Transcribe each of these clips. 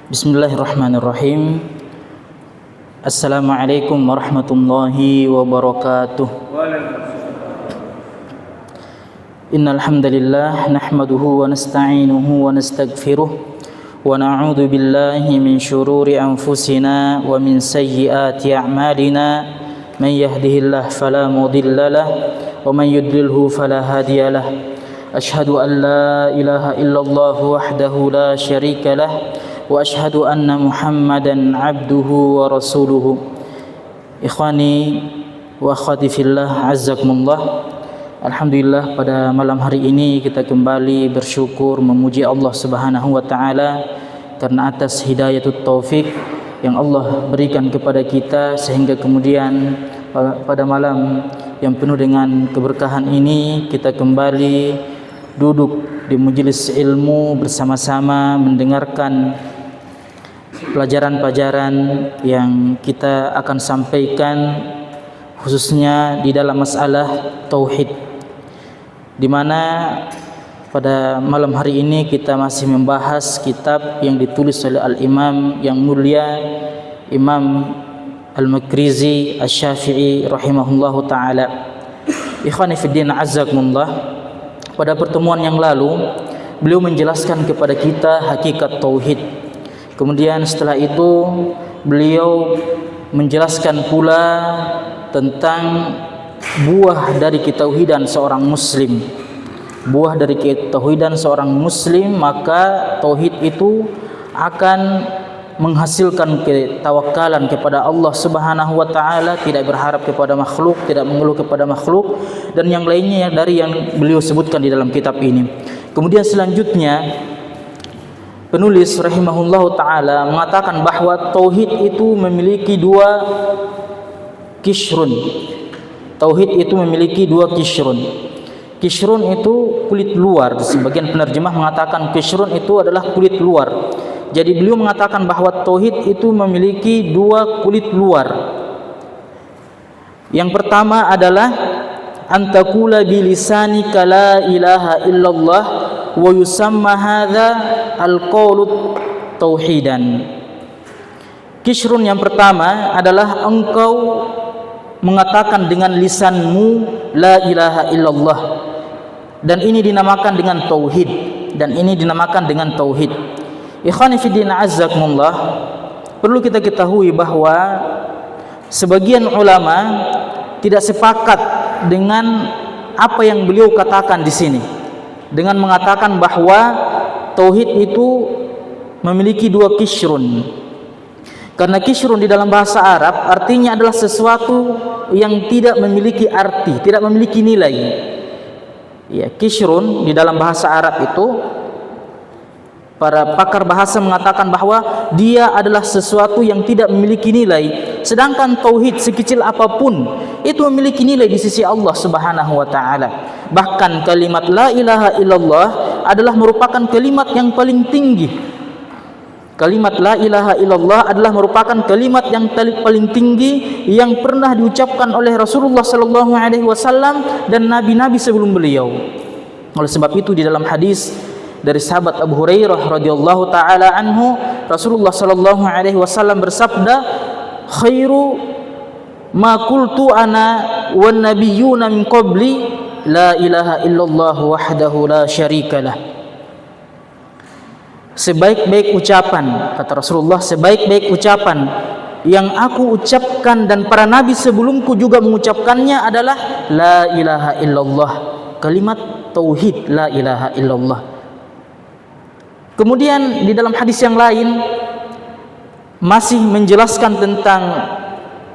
Bismillahirrahmanirrahim. Assalamualaikum warahmatullahi wabarakatuh. Innal hamdalillah nahmaduhu wa nasta'inuhu wa nastaghfiruh wa na'udzu billahi min shururi anfusina wa min sayyiati a'malina. Man yahdihillahu fala mudilla lahu wa man yudlilhu fala hadiya lahu. Ashhadu an la ilaha illallah wahdahu la syarika lahu wa ashhadu anna Muhammadan abduhu wa rasuluhu. Ikhwani wa akhwati fillah, azzakumullah. Alhamdulillah, pada malam hari ini kita kembali bersyukur memuji Allah Subhanahu wa taala karena atas hidayatut taufik yang Allah berikan kepada kita, sehingga kemudian pada malam yang penuh dengan keberkahan ini kita kembali duduk di majelis ilmu bersama-sama mendengarkan pelajaran-pelajaran yang kita akan sampaikan, khususnya di dalam masalah tauhid, di mana pada malam hari ini kita masih membahas kitab yang ditulis oleh al-Imam yang mulia Imam Al-Makrizi Asy-Syafi'i rahimahullahu taala. Ikhwani fiddin, azzakumullah. Pada pertemuan yang lalu beliau menjelaskan kepada kita hakikat tauhid. Kemudian setelah itu beliau menjelaskan pula tentang buah dari ketauhidan seorang muslim. Buah dari ketauhidan seorang muslim, maka tauhid itu akan menghasilkan ketawakalan kepada Allah Subhanahu wa taala, tidak berharap kepada makhluk, tidak mengeluh kepada makhluk, dan yang lainnya dari yang beliau sebutkan di dalam kitab ini. Kemudian selanjutnya penulis rahimahullahu taala mengatakan bahwa tauhid itu memiliki dua kishrun. Tauhid itu memiliki dua kishrun. Kishrun itu kulit luar. Sebagian penerjemah mengatakan kishrun itu adalah kulit luar. Jadi beliau mengatakan bahwa tauhid itu memiliki dua kulit luar. Yang pertama adalah antakula bilisanika la ilaha illallah wa yusamma hadza al-qawlut tauhidan. Kishrun yang pertama adalah engkau mengatakan dengan lisanmu la ilaha illallah, dan ini dinamakan dengan tauhid, dan ini dinamakan dengan tauhid. Ikhwani fiddin, azzakumullah. Perlu kita ketahui bahwa sebagian ulama tidak sepakat dengan apa yang beliau katakan di sini, dengan mengatakan bahwa tauhid itu memiliki dua kishrun. Karena kishrun di dalam bahasa Arab artinya adalah sesuatu yang tidak memiliki arti, tidak memiliki nilai. Ya, kishrun di dalam bahasa Arab itu para pakar bahasa mengatakan bahwa dia adalah sesuatu yang tidak memiliki nilai. Sedangkan tauhid sekecil apapun itu memiliki nilai di sisi Allah Subhanahu wa taala. Bahkan kalimat la ilaha illallah adalah merupakan kalimat yang paling tinggi. Kalimat la ilaha illallah adalah merupakan kalimat yang paling tinggi yang pernah diucapkan oleh Rasulullah sallallahu alaihi wasallam dan nabi-nabi sebelum beliau. Oleh sebab itu di dalam hadis dari sahabat Abu Hurairah radhiyallahu taala anhu, Rasulullah sallallahu alaihi wasallam bersabda, khairu ma qultu ana wan nabiyyuna min qabli la ilaha illallah wahdahu la syarikalah. Sebaik-baik ucapan, kata Rasulullah, sebaik-baik ucapan yang aku ucapkan dan para nabi sebelumku juga mengucapkannya adalah la ilaha illallah, kalimat tauhid la ilaha illallah. Kemudian di dalam hadis yang lain masih menjelaskan tentang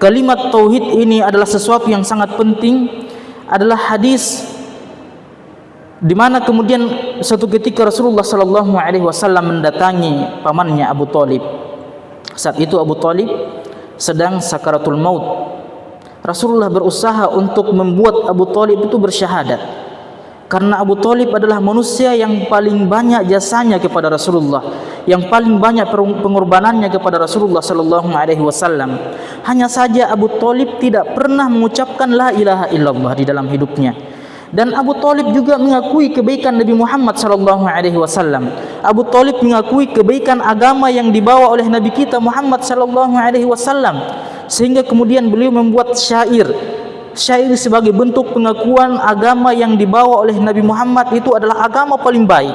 kalimat tauhid ini adalah sesuatu yang sangat penting, adalah hadis di mana kemudian suatu ketika Rasulullah sallallahu alaihi wasallam mendatangi pamannya Abu Thalib. Saat itu Abu Thalib sedang sakaratul maut. Rasulullah berusaha untuk membuat Abu Thalib itu bersyahadat, karena Abu Thalib adalah manusia yang paling banyak jasanya kepada Rasulullah, yang paling banyak pengorbanannya kepada Rasulullah sallallahu alaihi wasallam. Hanya saja Abu Thalib tidak pernah mengucapkan la ilaha illallah di dalam hidupnya. Dan Abu Thalib juga mengakui kebaikan Nabi Muhammad sallallahu alaihi wasallam. Abu Thalib mengakui kebaikan agama yang dibawa oleh Nabi kita Muhammad sallallahu alaihi wasallam, sehingga kemudian beliau membuat syair sebagai bentuk pengakuan agama yang dibawa oleh Nabi Muhammad itu adalah agama paling baik.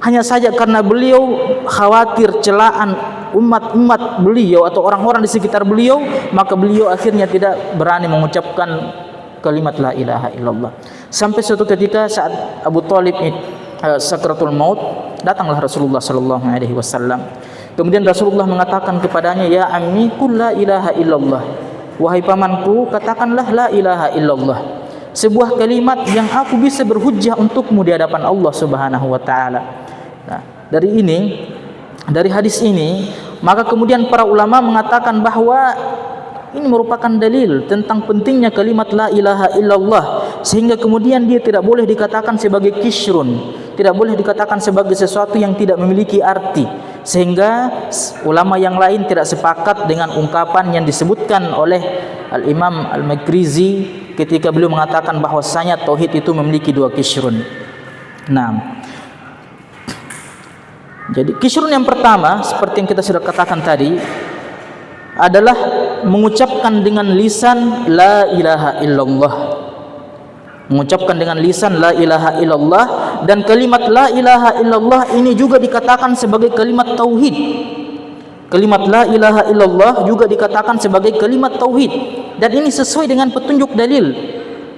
Hanya saja karena beliau khawatir celaan umat beliau atau orang-orang di sekitar beliau, maka beliau akhirnya tidak berani mengucapkan kalimat la ilaha illallah. Sampai suatu ketika saat Abu Thalib sakratul maut, datanglah Rasulullah sallallahu alaihi wasallam. Kemudian Rasulullah mengatakan kepadanya, ya ammi qul la ilaha illallah. Wahai pamanku, katakanlah la ilaha illallah. Sebuah kalimat yang aku bisa berhujjah untukmu di hadapan Allah Subhanahu wa taala. Nah, dari hadis ini, maka kemudian para ulama mengatakan bahwa ini merupakan dalil tentang pentingnya kalimat la ilaha illallah, sehingga kemudian dia tidak boleh dikatakan sebagai kisrun, tidak boleh dikatakan sebagai sesuatu yang tidak memiliki arti, sehingga ulama yang lain tidak sepakat dengan ungkapan yang disebutkan oleh Al-Imam Al-Makrizi ketika beliau mengatakan bahwasanya tauhid itu memiliki dua kisrun. Nah, jadi kisrun yang pertama seperti yang kita sudah katakan tadi adalah mengucapkan dengan lisan la ilaha illallah. Mengucapkan dengan lisan la ilaha illallah, dan kalimat la ilaha illallah ini juga dikatakan sebagai kalimat tauhid. Kalimat la ilaha illallah juga dikatakan sebagai kalimat tauhid, dan ini sesuai dengan petunjuk dalil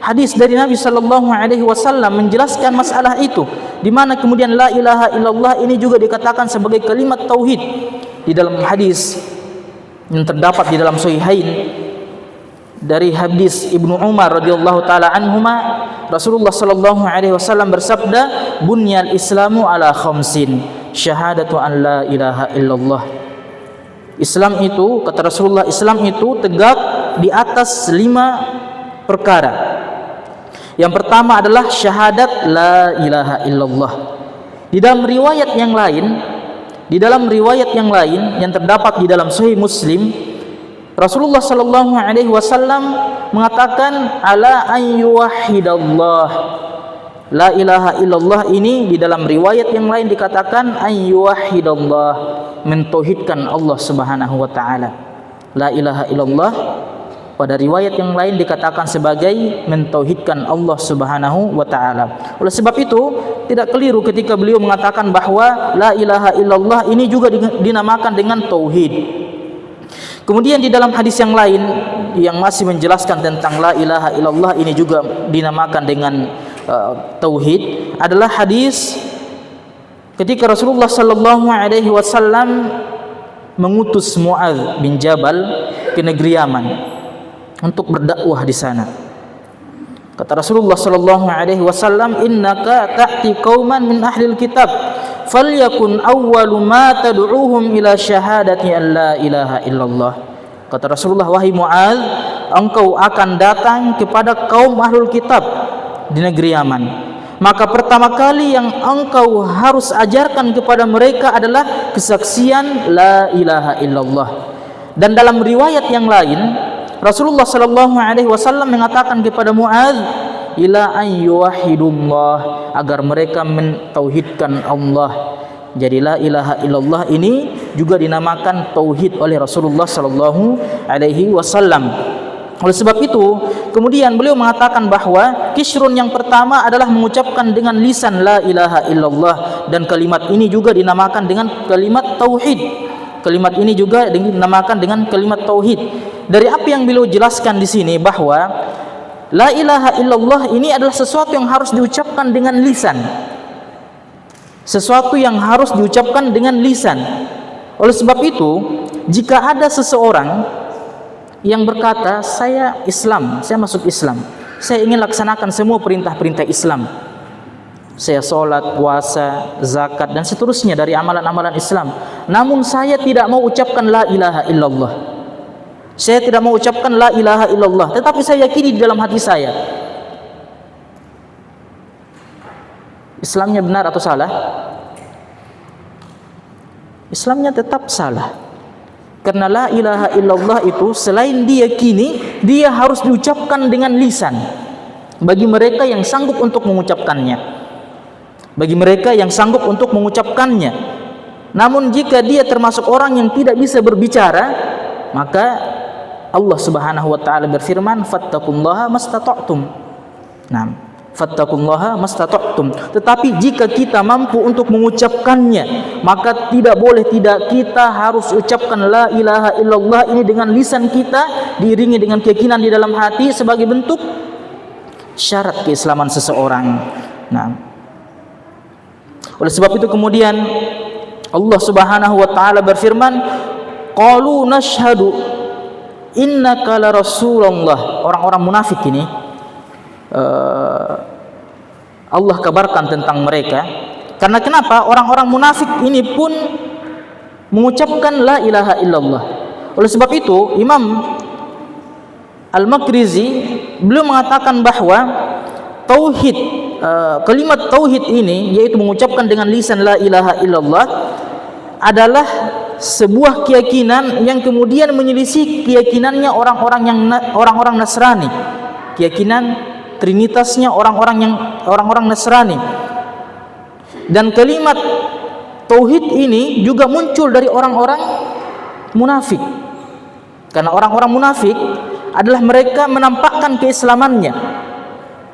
hadis dari Nabi sallallahu alaihi wasallam menjelaskan masalah itu, di mana kemudian la ilaha illallah ini juga dikatakan sebagai kalimat tauhid. Di dalam hadis yang terdapat di dalam Sahihain dari hadis Ibnu Umar radhiyallahu taala anhuma, Rasulullah sallallahu alaihi wasallam bersabda, bunyal islamu ala khamsin, syahadatu an la ilaha illallah. Islam itu, kata Rasulullah, Islam itu tegak di atas 5 perkara. Yang pertama adalah syahadat la ilaha illallah. Di dalam riwayat yang lain yang terdapat di dalam Sahih Muslim, Rasulullah sallallahu alaihi wasallam mengatakan ala ayyuhidallah. La ilaha illallah ini di dalam riwayat yang lain dikatakan ayyuhidallah, mentauhidkan Allah Subhanahu wa taala. La ilaha illallah pada riwayat yang lain dikatakan sebagai mentauhidkan Allah Subhanahu wa taala. Oleh sebab itu, tidak keliru ketika beliau mengatakan bahwa la ilaha illallah ini juga dinamakan dengan tauhid. Kemudian di dalam hadis yang lain yang masih menjelaskan tentang la ilaha illallah ini juga dinamakan dengan tauhid adalah hadis ketika Rasulullah sallallahu alaihi wasallam mengutus Muadz bin Jabal ke negeri Yaman untuk berdakwah di sana. Kata Rasulullah sallallahu alaihi wasallam, innaka ta'ti qauman min ahlil kitab falyakun awwalu ma tad'uuhum ila syahadati an la ilaha illallah. Kata Rasulullah, wahai Muadz, engkau akan datang kepada kaum ahlul kitab di negeri Yaman, maka pertama kali yang engkau harus ajarkan kepada mereka adalah kesaksian la ilaha illallah. Dan dalam riwayat yang lain Rasulullah sallallahu alaihi wasallam mengatakan kepada Muadz, ila ayyuhidullah, agar mereka mentauhidkan Allah. Jadi la ilaha illallah ini juga dinamakan tauhid oleh Rasulullah sallallahu alaihi wasallam. Oleh sebab itu, kemudian beliau mengatakan bahwa kisrun yang pertama adalah mengucapkan dengan lisan la ilaha illallah, dan kalimat ini juga dinamakan dengan kalimat tauhid. Kalimat ini juga dinamakan dengan kalimat tauhid. Dari apa yang beliau jelaskan di sini bahwa la ilaha illallah ini adalah sesuatu yang harus diucapkan dengan lisan. Sesuatu yang harus diucapkan dengan lisan. Oleh sebab itu, jika ada seseorang yang berkata, saya Islam, saya masuk Islam, saya ingin laksanakan semua perintah-perintah Islam, saya sholat, puasa, zakat, dan seterusnya dari amalan-amalan Islam, namun saya tidak mau ucapkan la ilaha illallah, saya tidak mau ucapkan la ilaha illallah, tetapi saya yakini di dalam hati saya, Islamnya benar atau salah? Islamnya tetap salah. Karena la ilaha illallah itu selain diyakini, dia harus diucapkan dengan lisan. bagi mereka yang sanggup untuk mengucapkannya. Bagi mereka yang sanggup untuk mengucapkannya. Namun jika dia termasuk orang yang tidak bisa berbicara, maka Allah Subhanahu wa taala berfirman, "Fattaqullaha mastata'tum." Nah, fattaqullaha mastata'tum. Tetapi jika kita mampu untuk mengucapkannya, maka tidak kita harus ucapkan la ilaha illallah ini dengan lisan kita, diiringi dengan keyakinan di dalam hati sebagai bentuk syarat keislaman seseorang. Nah, oleh sebab itu kemudian Allah Subhanahu wa taala berfirman, qalu nashhadu innaka la rasulullah. Orang-orang munafik ini Allah kabarkan tentang mereka. Karena kenapa? Orang-orang munafik ini pun mengucapkan la ilaha illallah. Oleh sebab itu Imam Al-Makrizi beliau mengatakan bahwa tauhid, kalimat tauhid ini, yaitu mengucapkan dengan lisan la ilaha illallah, adalah sebuah keyakinan yang kemudian menyelisih keyakinannya orang-orang Nasrani, keyakinan trinitasnya orang-orang Nasrani. Dan kalimat tauhid ini juga muncul dari orang-orang munafik, karena orang-orang munafik adalah mereka menampakkan keislamannya.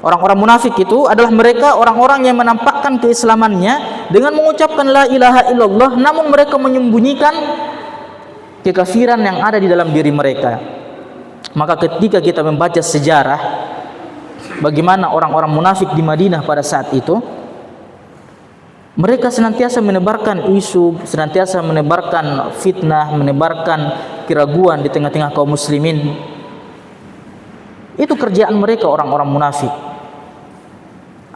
Orang-orang munafik itu adalah mereka orang-orang yang menampakkan keislamannya dengan mengucapkan la ilaha illallah, namun mereka menyembunyikan kekafiran yang ada di dalam diri mereka. Maka ketika kita membaca sejarah bagaimana orang-orang munafik di Madinah pada saat itu, mereka senantiasa menebarkan isu, senantiasa menebarkan fitnah, menebarkan keraguan di tengah-tengah kaum muslimin. Itu kerjaan mereka, orang-orang munafik.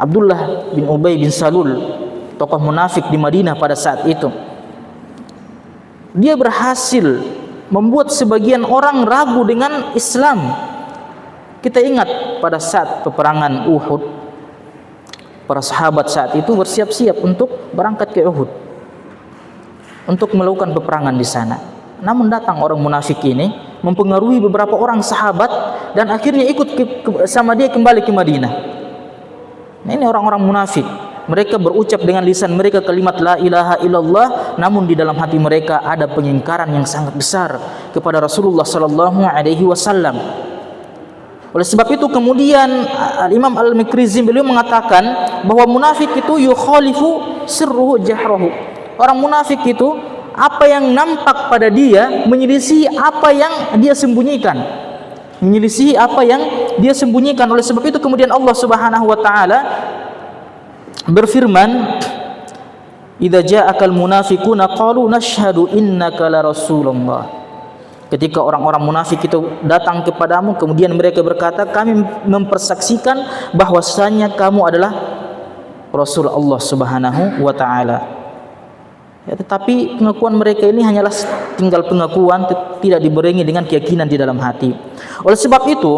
Abdullah bin Ubay bin Salul, tokoh munafik di Madinah pada saat itu, dia berhasil membuat sebagian orang ragu dengan Islam. Kita ingat pada saat peperangan Uhud, para sahabat saat itu bersiap-siap untuk berangkat ke Uhud untuk melakukan peperangan di sana. Namun datang orang munafik ini mempengaruhi beberapa orang sahabat dan akhirnya ikut sama dia kembali ke Madinah. Nah, ini orang-orang munafik. Mereka berucap dengan lisan mereka kalimat la ilaha illallah, namun di dalam hati mereka ada pengingkaran yang sangat besar kepada Rasulullah sallallahu alaihi wasallam. Oleh sebab itu kemudian Imam Al-Makrizi beliau mengatakan bahwa munafik itu yukhalifu sirruhu jahrahu. Orang munafik itu apa yang nampak pada dia menyelisih apa yang dia sembunyikan. Menyelisih apa yang dia sembunyikan. Oleh sebab itu kemudian Allah Subhanahu wa taala berfirman, "Idza ja'akal munafiquna qalu nashhadu innaka la rasulullah." Ketika orang-orang munafik itu datang kepadamu, kemudian mereka berkata, kami mempersaksikan bahwasanya kamu adalah Rasul Allah Subhanahu wa taala. Ya, tetapi pengakuan mereka ini hanyalah tinggal pengakuan, tidak dibarengi dengan keyakinan di dalam hati. Oleh sebab itu,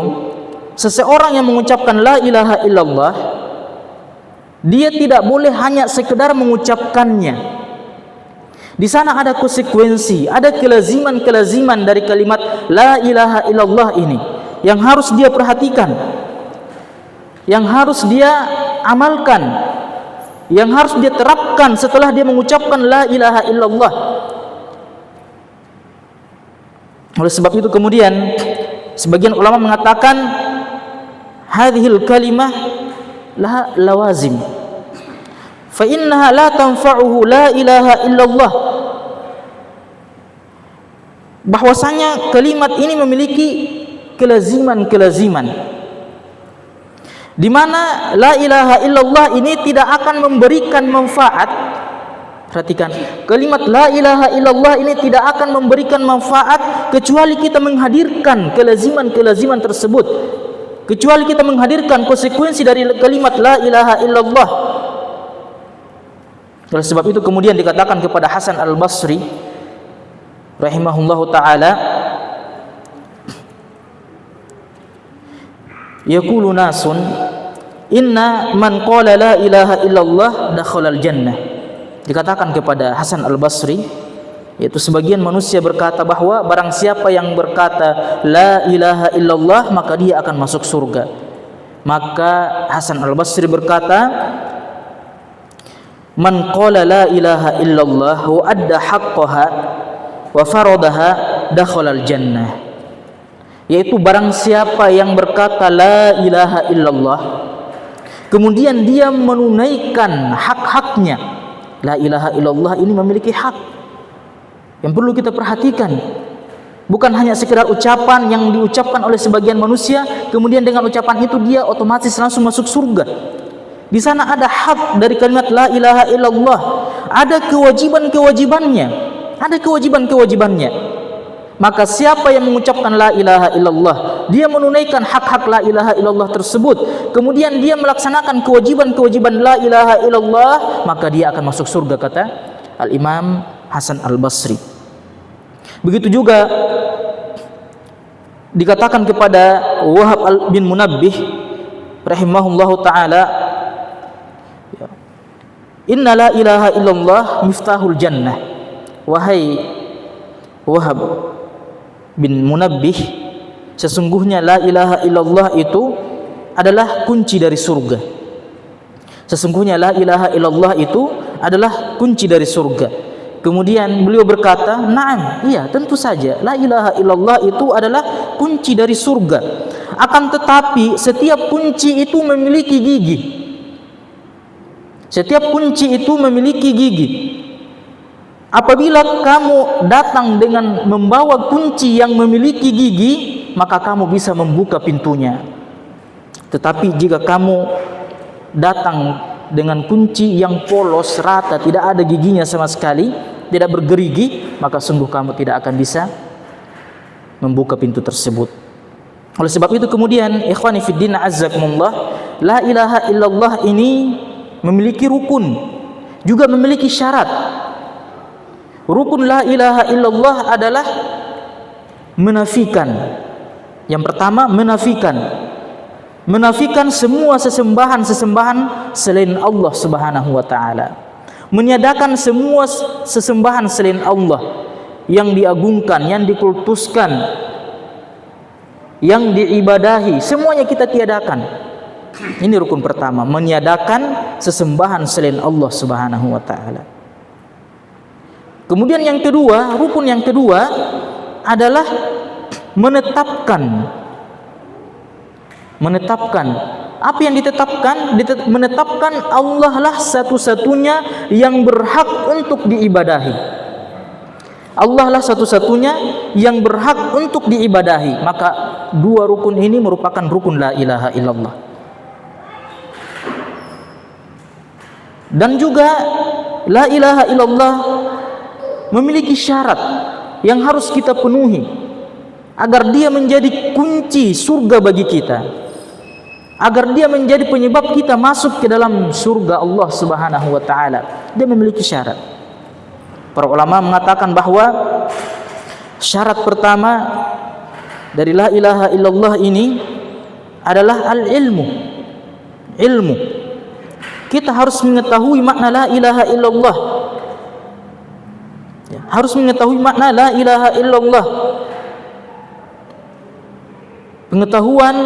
seseorang yang mengucapkan la ilaha illallah, dia tidak boleh hanya sekedar mengucapkannya. Di sana ada konsekuensi, ada kelaziman-kelaziman dari kalimat la ilaha illallah ini yang harus dia perhatikan, yang harus dia amalkan, yang harus dia terapkan setelah dia mengucapkan la ilaha illallah. Oleh sebab itu kemudian sebagian ulama mengatakan hadhil kalimah laha lawazim fa innaha la tanfa'uhu la ilaha illallah, bahwasanya kalimat ini memiliki kelaziman-kelaziman di mana la ilaha illallah ini tidak akan memberikan manfaat. Perhatikan, kalimat la ilaha illallah ini tidak akan memberikan manfaat kecuali kita menghadirkan kelaziman-kelaziman tersebut, kecuali kita menghadirkan konsekuensi dari kalimat la ilaha illallah. Oleh sebab itu kemudian dikatakan kepada Hasan Al-Basri rahimahullahu taala, yaqulu nasun inna man qala la ilaha illallah dakhala al-jannah. Dikatakan kepada Hasan Al-Basri, yaitu sebagian manusia berkata bahwa barang siapa yang berkata la ilaha illallah maka dia akan masuk surga. Maka Hasan Al-Basri berkata, "Man qala la ilaha illallah wa adda haqqaha wa faradaha dakhala al-jannah." Yaitu barang siapa yang berkata la ilaha illallah, kemudian dia menunaikan hak-haknya. La ilaha illallah ini memiliki hak yang perlu kita perhatikan. Bukan hanya sekedar ucapan yang diucapkan oleh sebagian manusia, kemudian dengan ucapan itu dia otomatis langsung masuk surga. Di sana ada hak dari kalimat la ilaha illallah, ada kewajiban-kewajibannya, ada kewajiban-kewajibannya. Maka siapa yang mengucapkan la ilaha illallah, dia menunaikan hak-hak la ilaha illallah tersebut, kemudian dia melaksanakan kewajiban-kewajiban la ilaha illallah, maka dia akan masuk surga, kata Al-Imam Hasan Al-Basri. Begitu juga dikatakan kepada Wahab bin Munabbih rahimahullahu ta'ala, "Inna la ilaha illallah miftahul jannah." Wahai Wahab bin Munabbih, sesungguhnya la ilaha illallah itu adalah kunci dari surga. Sesungguhnya la ilaha illallah itu adalah kunci dari surga. Kemudian beliau berkata, "Na'am, iya, tentu saja la ilaha illallah itu adalah kunci dari surga. Akan tetapi setiap kunci itu memiliki gigi. Setiap kunci itu memiliki gigi. Apabila kamu datang dengan membawa kunci yang memiliki gigi, maka kamu bisa membuka pintunya. Tetapi jika kamu datang dengan kunci yang polos, rata, tidak ada giginya sama sekali, tidak bergerigi, maka sungguh kamu tidak akan bisa membuka pintu tersebut." Oleh sebab itu kemudian ikhwani fiddin azzakumullah, la ilaha illallah ini memiliki rukun, juga memiliki syarat. Rukun la ilaha illallah adalah menafikan. Yang pertama, menafikan semua sesembahan selain Allah Subhanahu wa taala. Meniadakan semua sesembahan selain Allah yang diagungkan, yang dikultuskan, yang diibadahi, semuanya kita tiadakan. Ini rukun pertama, meniadakan sesembahan selain Allah Subhanahu wa taala. Kemudian yang kedua, rukun yang kedua adalah menetapkan. Apa yang ditetapkan? Menetapkan Allah lah satu-satunya yang berhak untuk diibadahi. Allah lah satu-satunya yang berhak untuk diibadahi. Maka dua rukun ini merupakan rukun la ilaha illallah. Dan juga la ilaha illallah memiliki syarat yang harus kita penuhi agar dia menjadi kunci surga bagi kita, agar dia menjadi penyebab kita masuk ke dalam surga Allah Subhanahu wa taala. Dia memiliki syarat. Para ulama mengatakan bahwa syarat pertama dari la ilaha illallah ini adalah al-ilmu. Ilmu. Kita harus mengetahui makna la ilaha illallah. Harus mengetahui makna la ilaha illallah. Pengetahuan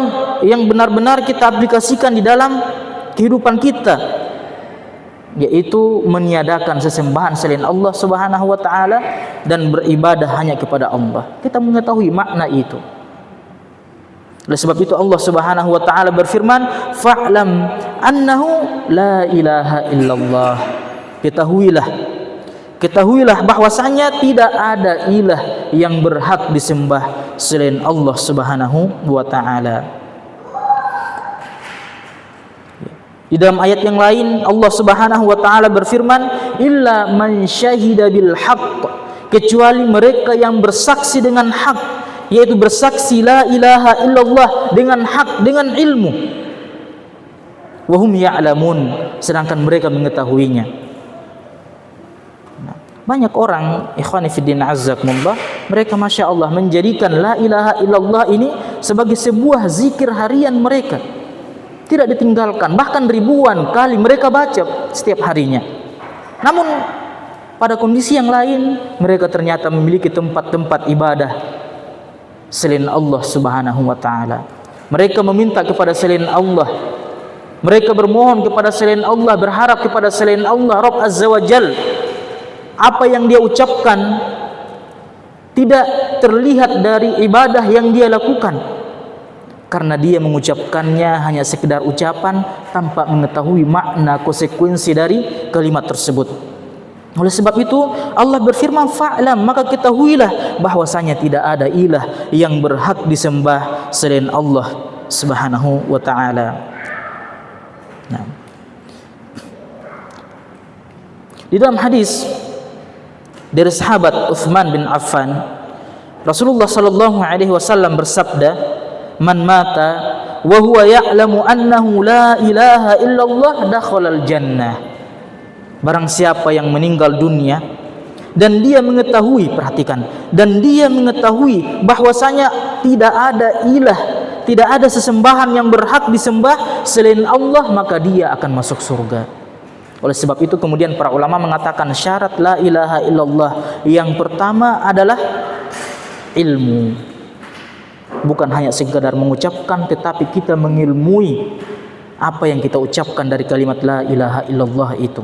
yang benar-benar kita aplikasikan di dalam kehidupan kita, yaitu meniadakan sesembahan selain Allah Subhanahu wa taala dan beribadah hanya kepada Allah. Kita mengetahui makna itu. Oleh sebab itu Allah Subhanahu wa taala berfirman, "Fa'lam annahu la ilaha illallah." Ketahuilah bahwasanya tidak ada ilah yang berhak disembah selain Allah Subhanahu wa taala. Di dalam ayat yang lain Allah Subhanahu wa taala berfirman, "Illa man syahida bil haqq," kecuali mereka yang bersaksi dengan hak, yaitu bersaksi la ilaha illallah dengan hak, dengan ilmu. Wa hum ya'lamun, sedangkan mereka mengetahuinya. Banyak orang ikhwani fiddin azzakumullah, mereka masya Allah menjadikan la ilaha illallah ini sebagai sebuah zikir harian mereka, tidak ditinggalkan, bahkan ribuan kali mereka baca setiap harinya. Namun pada kondisi yang lain mereka ternyata memiliki tempat-tempat ibadah selain Allah Subhanahu wa taala. Mereka meminta kepada selain Allah. Mereka bermohon kepada selain Allah, berharap kepada selain Allah, Rabb Azza wa Jal. Apa yang dia ucapkan tidak terlihat dari ibadah yang dia lakukan, karena dia mengucapkannya hanya sekedar ucapan tanpa mengetahui makna konsekuensi dari kalimat tersebut. Oleh sebab itu Allah berfirman, fa'lam, maka ketahuilah bahwasanya tidak ada ilah yang berhak disembah selain Allah Subhanahu wa ta'ala. Nah, di dalam hadis dari sahabat Uthman bin Affan, Rasulullah sallallahu alaihi wasallam bersabda, "Man mata wa huwa ya'lamu annahu la ilaha illallah dakhalal jannah." Barang siapa yang meninggal dunia dan dia mengetahui, perhatikan, dan dia mengetahui bahwasanya tidak ada ilah, tidak ada sesembahan yang berhak disembah selain Allah, maka dia akan masuk surga. Oleh sebab itu kemudian para ulama mengatakan syarat la ilaha illallah yang pertama adalah ilmu. Bukan hanya sekadar mengucapkan, tetapi kita mengilmui apa yang kita ucapkan dari kalimat la ilaha illallah itu.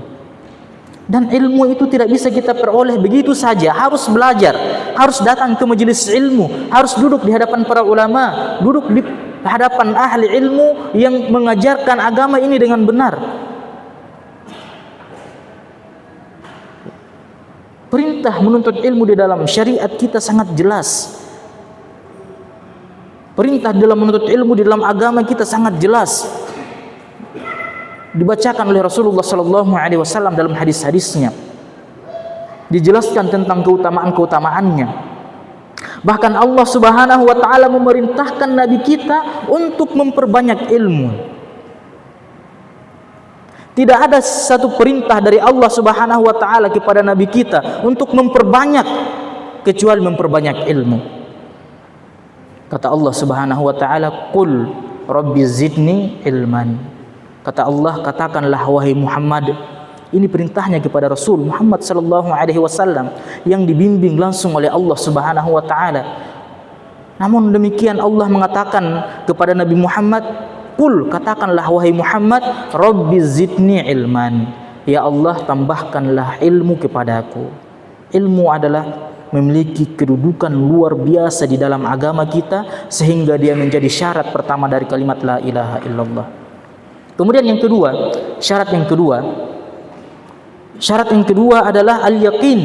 Dan ilmu itu tidak bisa kita peroleh begitu saja, harus belajar, harus datang ke majelis ilmu, harus duduk di hadapan para ulama, duduk di hadapan ahli ilmu yang mengajarkan agama ini dengan benar. Perintah menuntut ilmu di dalam syariat kita sangat jelas. Perintah dalam menuntut ilmu di dalam agama kita sangat jelas. Dibacakan oleh Rasulullah sallallahu alaihi wasallam dalam hadis-hadisnya. Dijelaskan tentang keutamaan-keutamaannya. Bahkan Allah Subhanahu wa taala memerintahkan nabi kita untuk memperbanyak ilmu. Tidak ada satu perintah dari Allah Subhanahu wa taala kepada nabi kita untuk memperbanyak kecuali memperbanyak ilmu. Kata Allah Subhanahu wa taala, "Qul rabbi zidni ilman." Kata Allah, katakanlah wahai Muhammad. Ini perintahnya kepada Rasul Muhammad sallallahu alaihi wasallam yang dibimbing langsung oleh Allah Subhanahu wa taala. Namun demikian Allah mengatakan kepada Nabi Muhammad, "Qul," katakanlah wahai Muhammad, "Rabbi zidni ilman." Ya Allah, tambahkanlah ilmu kepadaku. Ilmu adalah memiliki kedudukan luar biasa di dalam agama kita, sehingga dia menjadi syarat pertama dari kalimat la ilaha illallah. Kemudian yang kedua, syarat yang kedua adalah al-yaqin.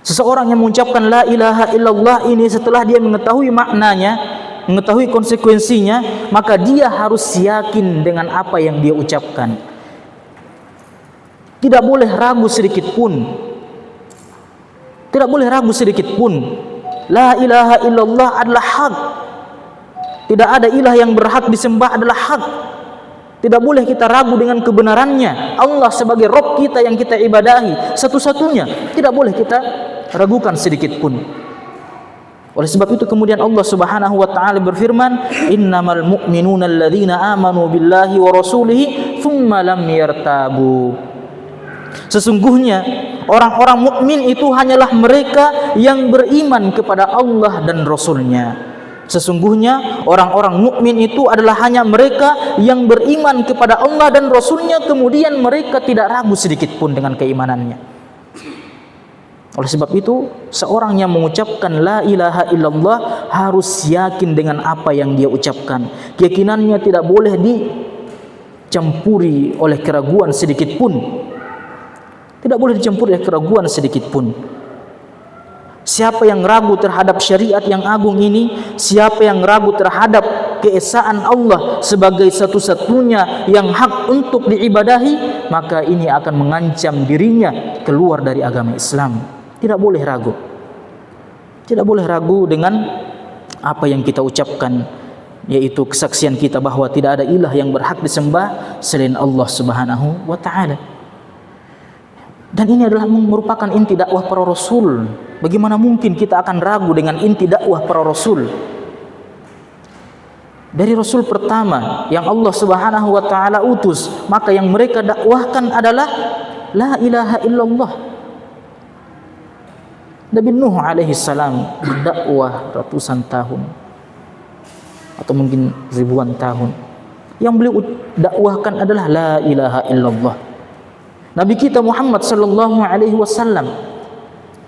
Seseorang yang mengucapkan la ilaha illallah ini setelah dia mengetahui maknanya, mengetahui konsekuensinya, maka dia harus yakin dengan apa yang dia ucapkan. Tidak boleh ragu sedikit pun. Tidak boleh ragu sedikit pun. La ilaha illallah adalah hak. Tidak ada ilah yang berhak disembah adalah hak. Tidak boleh kita ragu dengan kebenarannya. Allah sebagai Rabb kita yang kita ibadahi satu-satunya, tidak boleh kita ragukan sedikit pun. Oleh sebab itu kemudian Allah Subhanahu wa taala berfirman, "Innamal mu'minuna alladzina amanu billahi wa rasulihi tsumma lam yartabu." Sesungguhnya orang-orang mukmin itu hanyalah mereka yang beriman kepada Allah dan Rasul-Nya. Sesungguhnya orang-orang mukmin itu adalah hanya mereka yang beriman kepada Allah dan Rasul-Nya, kemudian mereka tidak ragu sedikit pun dengan keimanannya. Oleh sebab itu, seorang yang mengucapkan la ilaha illallah harus yakin dengan apa yang dia ucapkan. Keyakinannya tidak boleh dicampuri oleh keraguan sedikit pun. Tidak boleh dicampuri oleh keraguan sedikit pun. Siapa yang ragu terhadap syariat yang agung ini, siapa yang ragu terhadap keesaan Allah sebagai satu-satunya yang hak untuk diibadahi, maka ini akan mengancam dirinya keluar dari agama Islam. Tidak boleh ragu. Tidak boleh ragu dengan apa yang kita ucapkan, yaitu kesaksian kita bahwa tidak ada ilah yang berhak disembah selain Allah Subhanahu wa taala. Dan ini adalah merupakan inti dakwah para rasul. Bagaimana mungkin kita akan ragu dengan inti dakwah para rasul? Dari rasul pertama yang Allah Subhanahu wa taala utus, maka yang mereka dakwahkan adalah la ilaha illallah. Nabi Nuh alaihi salam berdakwah ratusan tahun. atau mungkin ribuan tahun. Yang beliau dakwahkan adalah la ilaha illallah. Nabi kita Muhammad sallallahu alaihi wasallam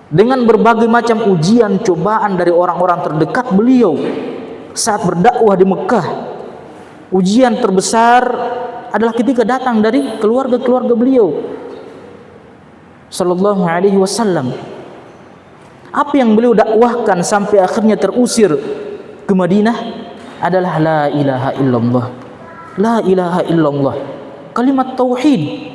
dengan berbagai macam ujian, cobaan dari orang-orang terdekat beliau saat berdakwah di Mekah. Ujian terbesar adalah ketika datang dari keluarga-keluarga beliau sallallahu alaihi wasallam. Apa yang beliau dakwahkan sampai akhirnya terusir ke Madinah adalah la ilaha illallah. La ilaha illallah. Kalimat tauhid.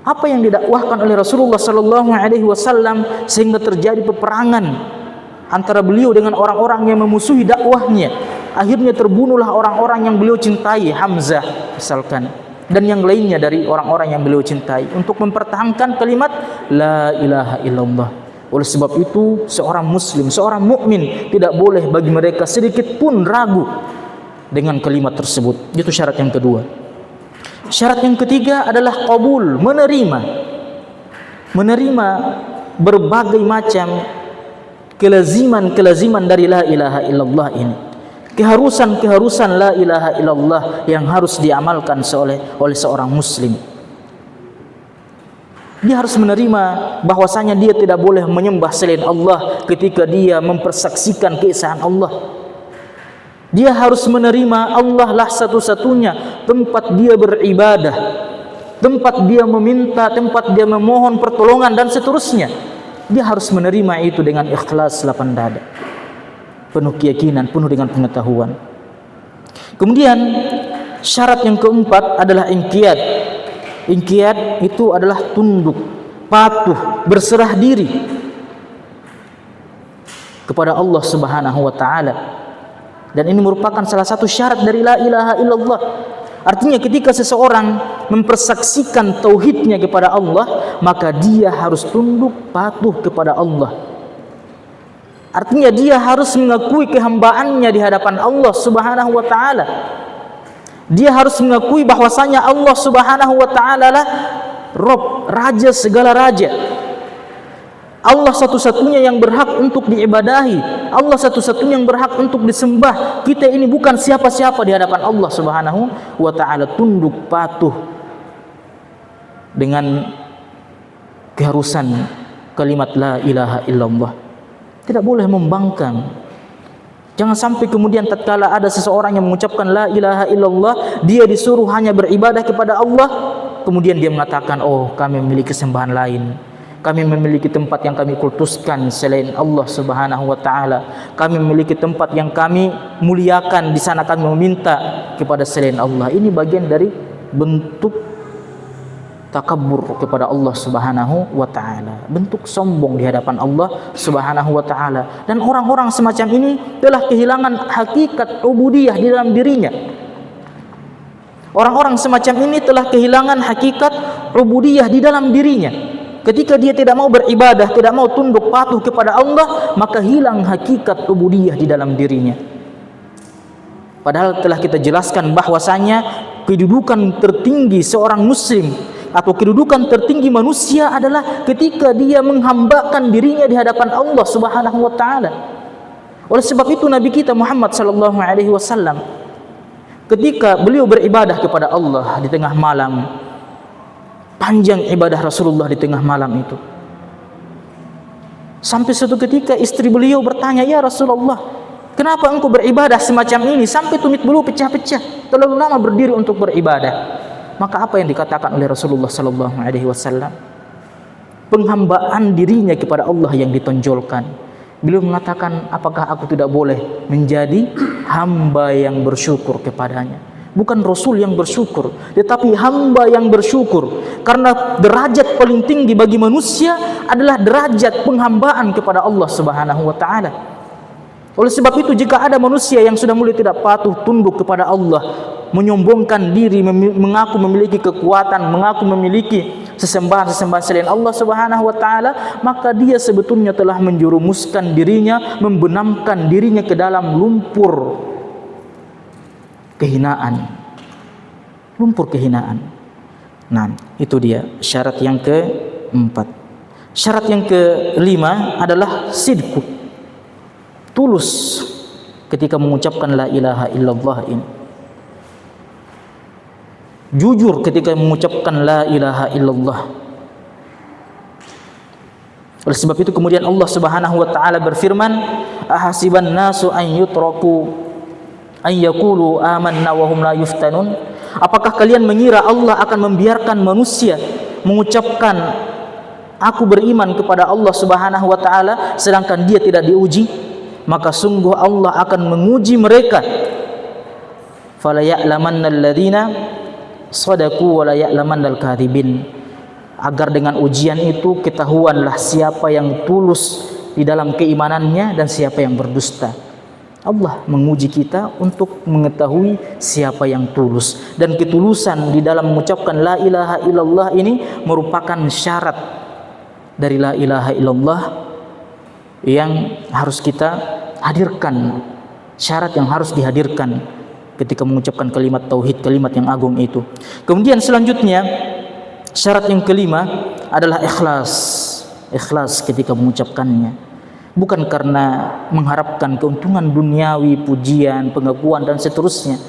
Apa yang didakwahkan oleh Rasulullah sallallahu alaihi wasallam sehingga terjadi peperangan antara beliau dengan orang-orang yang memusuhi dakwahnya. Akhirnya terbunuhlah orang-orang yang beliau cintai, Hamzah misalkan, dan yang lainnya dari orang-orang yang beliau cintai untuk mempertahankan kalimat la ilaha illallah. Oleh sebab itu seorang muslim, seorang mukmin tidak boleh bagi mereka sedikit pun ragu dengan kalimat tersebut. Itu syarat yang kedua. Syarat yang ketiga adalah qabul, menerima berbagai macam kelaziman dari la ilaha illallah ini. Keharusan la ilaha illallah yang harus diamalkan oleh seorang muslim. Dia harus menerima bahwasanya dia tidak boleh menyembah selain Allah ketika dia mempersaksikan keesaan Allah. Dia harus menerima Allah lah satu-satunya tempat dia beribadah, tempat dia meminta, tempat dia memohon pertolongan dan seterusnya. Dia harus menerima itu dengan ikhlas lapang dada, penuh keyakinan, penuh dengan pengetahuan. Kemudian syarat yang keempat adalah inqiyad. Inqiyad itu adalah tunduk, patuh, berserah diri kepada Allah Subhanahu wa taala. Dan ini merupakan salah satu syarat dari la ilaha illallah. Artinya ketika seseorang mempersaksikan tauhidnya kepada Allah, maka dia harus tunduk patuh kepada Allah. Artinya dia harus mengakui kehambaannya di hadapan Allah Subhanahu wa taala. Dia harus mengakui bahwasanya Allah Subhanahu wa taala lah Rabb, raja segala raja. Allah satu-satunya yang berhak untuk diibadahi. Allah satu-satunya yang berhak untuk disembah. Kita ini bukan siapa-siapa di hadapan Allah Subhanahu wa taala. Tunduk patuh dengan keharusan kalimat la ilaha illallah. Tidak boleh membangkang. Jangan sampai kemudian tatkala ada seseorang yang mengucapkan la ilaha illallah, dia disuruh hanya beribadah kepada Allah, kemudian dia mengatakan, "Oh, kami memiliki sembahan lain. Kami memiliki tempat yang kami kultuskan selain Allah Subhanahu wa taala. Kami memiliki tempat yang kami muliakan, di sana kami meminta kepada selain Allah." Ini bagian dari bentuk takabbur kepada Allah Subhanahu wa taala, bentuk sombong di hadapan Allah Subhanahu wa taala. Dan orang-orang semacam ini telah kehilangan hakikat ubudiyah di dalam dirinya. Orang-orang semacam ini telah kehilangan hakikat ubudiyah di dalam dirinya. Ketika dia tidak mau beribadah, tidak mau tunduk patuh kepada Allah, maka hilang hakikat ubudiyah di dalam dirinya. Padahal telah kita jelaskan bahwasanya kedudukan tertinggi seorang muslim atau kedudukan tertinggi manusia adalah ketika dia menghambakan dirinya di hadapan Allah Subhanahu wa taala. Oleh sebab itu Nabi kita Muhammad sallallahu alaihi wasallam ketika beliau beribadah kepada Allah di tengah malam, panjang ibadah Rasulullah di tengah malam itu. Sampai suatu ketika istri beliau bertanya, "Ya Rasulullah, kenapa engkau beribadah semacam ini sampai tumit bulu pecah-pecah, terlalu lama berdiri untuk beribadah?" Maka apa yang dikatakan oleh Rasulullah sallallahu alaihi wasallam? Penghambaan dirinya kepada Allah yang ditonjolkan. Beliau mengatakan, "Apakah aku tidak boleh menjadi hamba yang bersyukur kepadanya?" Bukan Rasul yang bersyukur, tetapi hamba yang bersyukur. Karena derajat paling tinggi bagi manusia adalah derajat penghambaan kepada Allah Subhanahu wa taala. Oleh sebab itu jika ada manusia yang sudah mulai tidak patuh tunduk kepada Allah, menyombongkan diri, mengaku memiliki kekuatan, mengaku memiliki sesembahan-sesembahan selain Allah Subhanahu wa taala, maka dia sebetulnya telah menjerumuskan dirinya, membenamkan dirinya ke dalam lumpur kehinaan. Lumpur kehinaan. Nah, itu dia syarat yang keempat. Syarat yang kelima adalah sidqu. Tulus ketika mengucapkan la ilaha illallah ini. Jujur ketika mengucapkan la ilaha illallah. Oleh sebab itu kemudian Allah Subhanahu wa taala berfirman, ahasiban nasu an yutraku an yaqulu amanna wa hum la yuftanun. Apakah kalian mengira Allah akan membiarkan manusia mengucapkan aku beriman kepada Allah Subhanahu wa taala sedangkan dia tidak diuji? Maka sungguh Allah akan menguji mereka. Fala ya'lamannal ladzina shadaqu wa la ya'lamannal kadzibin. Agar dengan ujian itu ketahuanlah siapa yang tulus di dalam keimanannya dan siapa yang berdusta. Allah menguji kita untuk mengetahui siapa yang tulus, dan ketulusan di dalam mengucapkan la ilaha illallah ini merupakan syarat dari la ilaha illallah yang harus kita hadirkan, syarat yang harus dihadirkan ketika mengucapkan kalimat tauhid, kalimat yang agung itu. Kemudian selanjutnya syarat yang kelima adalah ikhlas. Ikhlas ketika mengucapkannya. Bukan karena mengharapkan keuntungan duniawi, pujian, pengakuan dan seterusnya.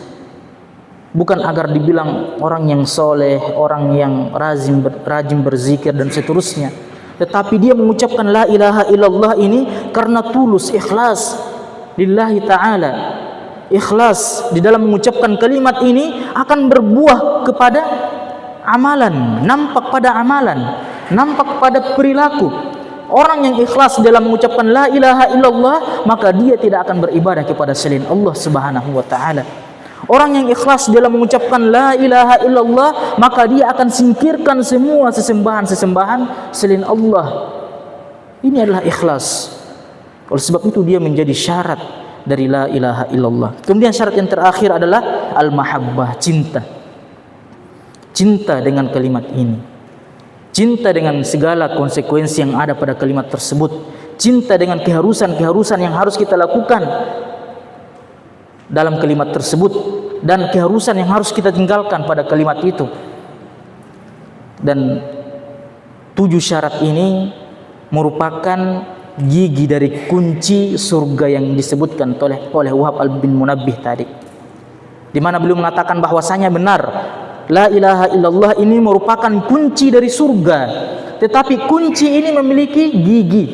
Bukan agar dibilang orang yang soleh, orang yang rajin berzikir dan seterusnya. Tetapi dia mengucapkan la ilaha illallah ini karena tulus, ikhlas lillahi ta'ala. Ikhlas di dalam mengucapkan kalimat ini akan berbuah kepada amalan, nampak pada amalan, nampak pada perilaku. Orang yang ikhlas dalam mengucapkan la ilaha illallah, maka dia tidak akan beribadah kepada selain Allah Subhanahu wa taala. Orang yang ikhlas dalam mengucapkan la ilaha illallah, maka dia akan singkirkan semua sesembahan-sesembahan selain Allah. Ini adalah ikhlas. Oleh sebab itu dia menjadi syarat dari la ilaha illallah. Kemudian syarat yang terakhir adalah al-mahabbah, cinta. Cinta dengan kalimat ini. Cinta dengan segala konsekuensi yang ada pada kalimat tersebut. Cinta dengan keharusan-keharusan yang harus kita lakukan dalam kalimat tersebut, dan keharusan yang harus kita tinggalkan pada kalimat itu. Dan 7 syarat ini merupakan gigi dari kunci surga yang disebutkan oleh Wahab bin Munabbih tadi, di mana beliau mengatakan bahwasanya benar la ilaha illallah ini merupakan kunci dari surga, tetapi kunci ini memiliki gigi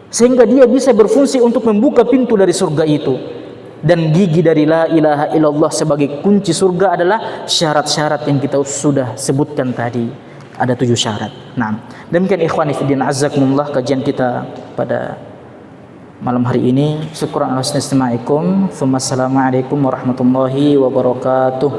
sehingga dia bisa berfungsi untuk membuka pintu dari surga itu. Dan gigi dari la ilaha illallah sebagai kunci surga adalah syarat-syarat yang kita sudah sebutkan tadi. Ada 7 syarat. Nah, demikian ikhwani fiddin azzakumullah kajian kita pada malam hari ini. Syukran ala husni istimaikum. Assalamualaikum warahmatullahi wabarakatuh.